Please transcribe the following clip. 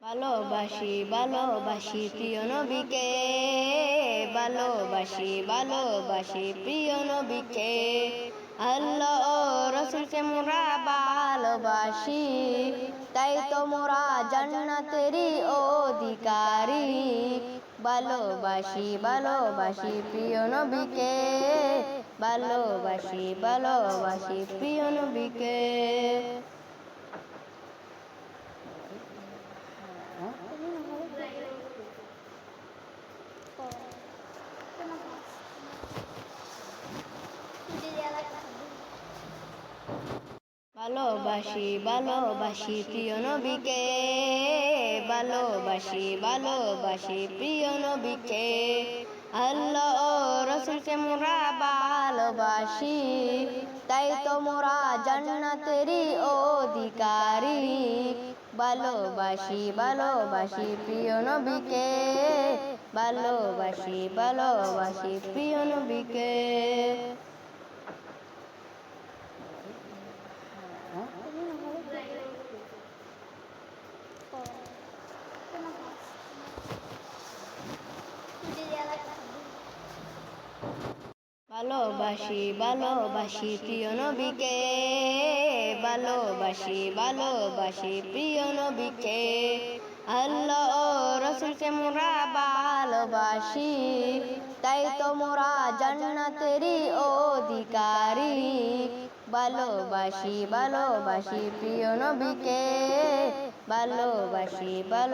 ভালোবাসি ভালোবাসি প্রিয় নবীকে, ভালোবাসি ভালোবাসি প্রিয় নবীকে। আল্লাহ রাসূলকে মোরা ভালোবাসি, তাই তো মোরা জান্নাতেরই অধিকারী। ভালোবাসি ভালোবাসি প্রিয় নবীকে, ভালোবাসি ভালোবাসি প্রিয় নবীকে। ভালোবাসি ভালোবাসি প্রিয় নবীকে, ভালোবাসি ভালোবাসি প্রিয় নবীকে। আল্লাহ রাসূলকে মোরা ভালোবাসি, তাই তো মোরা জান্নাতেরই অধিকারী। ভালোবাসি ভালোবাসি প্রিয় নবীকে, ভালোবাসি ভালোবাসি প্রিয় নবীকে। ভালোবাসি ভালোবাসি প্রিয় নবীকে, ভালোবাসি ভালোবাসি প্রিয় নবীকে। আল্লাহ রাসূলকে মোরা ভালোবাসি, তাই তো মোরা জান্নাতেরই অধিকারী। ভালোবাসি ভালোবাসি প্রিয় নবীকে, ভালোবাসি ভালো